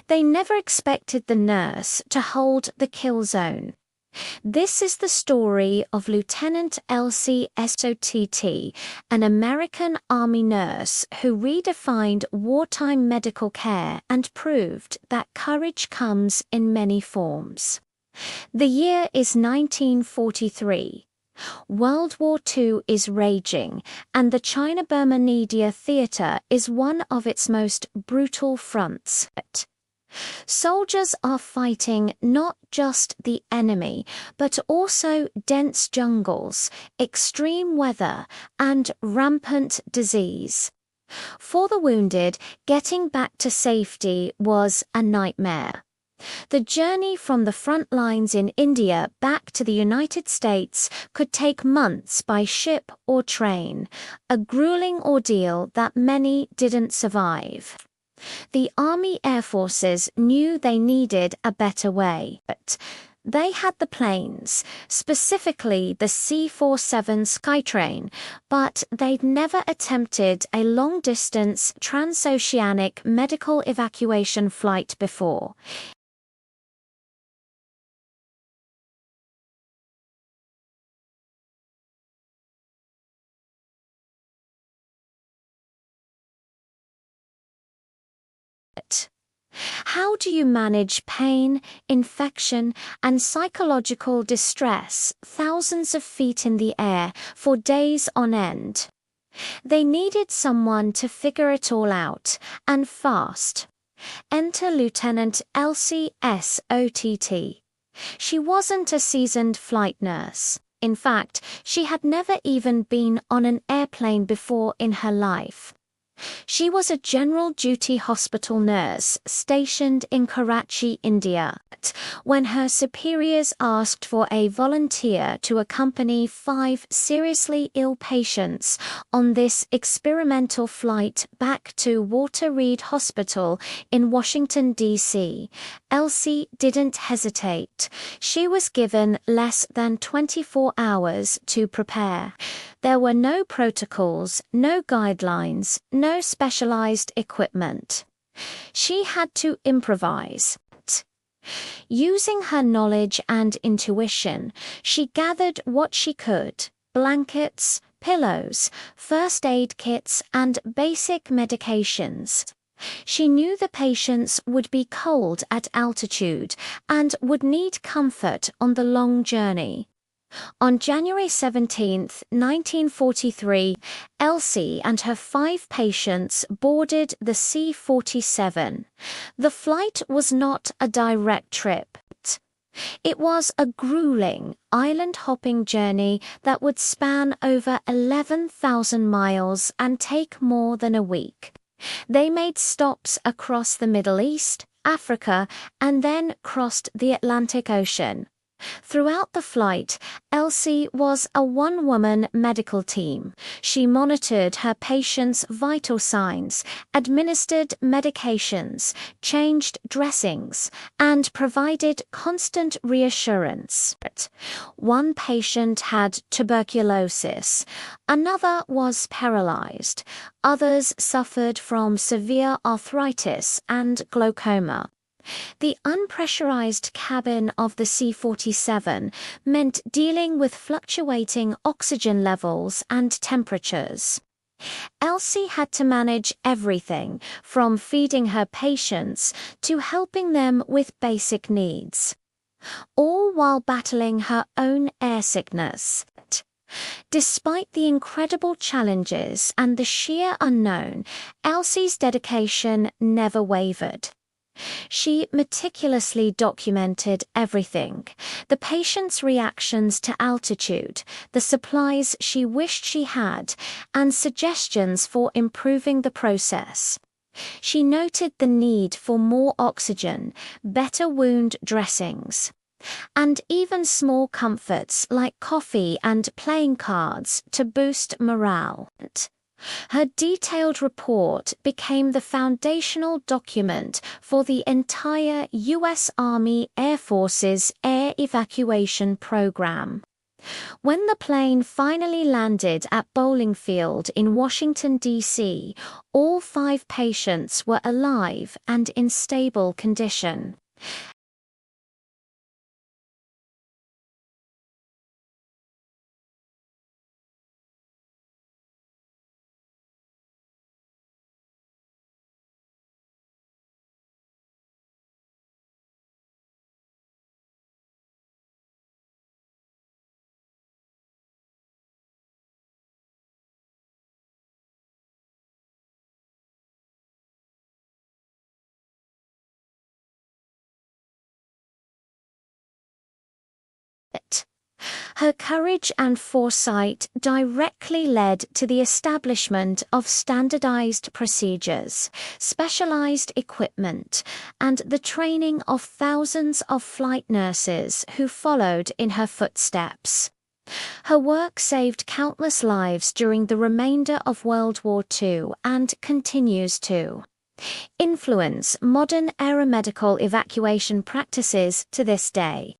They never expected the nurse to hold the kill zone. This is the story of Lieutenant Elsie Sott, an American Army nurse who redefined wartime medical care and proved that courage comes in many forms. The year is 1943. World War II is raging, and the China-Burma Nadia Theatre is one of its most brutal fronts. Soldiers are fighting not just the enemy, but also dense jungles, extreme weather, and rampant disease. For the wounded, getting back to safety was a nightmare. The journey from the front lines in India back to the United States could take months by ship or train, a grueling ordeal that many didn't survive. The Army Air Forces knew they needed a better way, but they had the planes, specifically the C-47 Skytrain, but they'd never attempted a long-distance transoceanic medical evacuation flight before. How do you manage pain, infection, and psychological distress thousands of feet in the air for days on end? They needed someone to figure it all out, and fast. Enter Lieutenant Elsie Sott. She wasn't a seasoned flight nurse. In fact, she had never even been on an airplane before in her life. She was a general duty hospital nurse stationed in Karachi, India, when her superiors asked for a volunteer to accompany 5 seriously ill patients on this experimental flight back to Walter Reed Hospital in Washington, D.C. Elsie didn't hesitate. She was given less than 24 hours to prepare. There were no protocols, no guidelines, no specialized equipment. She had to improvise. Using her knowledge and intuition, she gathered what she could: blankets, pillows, first aid kits, and basic medications. She knew the patients would be cold at altitude and would need comfort on the long journey. On January 17, 1943, Elsie and her 5 patients boarded the C-47. The flight was not a direct trip. It was a grueling, island-hopping journey that would span over 11,000 miles and take more than a week. They made stops across the Middle East, Africa, and then crossed the Atlantic Ocean. Throughout the flight, Elsie was a one-woman medical team. She monitored her patients' vital signs, administered medications, changed dressings, and provided constant reassurance. One patient had tuberculosis, another was paralyzed, others suffered from severe arthritis and glaucoma. The unpressurized cabin of the C-47 meant dealing with fluctuating oxygen levels and temperatures. Elsie had to manage everything from feeding her patients to helping them with basic needs, all while battling her own airsickness. Despite the incredible challenges and the sheer unknown, Elsie's dedication never wavered. She meticulously documented everything: the patient's reactions to altitude, the supplies she wished she had, and suggestions for improving the process. She noted the need for more oxygen, better wound dressings, and even small comforts like coffee and playing cards to boost morale. Her detailed report became the foundational document for the entire U.S. Army Air Force's air evacuation program. When the plane finally landed at Bowling Field in Washington, D.C., all 5 patients were alive and in stable condition. Her courage and foresight directly led to the establishment of standardized procedures, specialized equipment, and the training of thousands of flight nurses who followed in her footsteps. Her work saved countless lives during the remainder of World War II and continues to influence modern aeromedical evacuation practices to this day.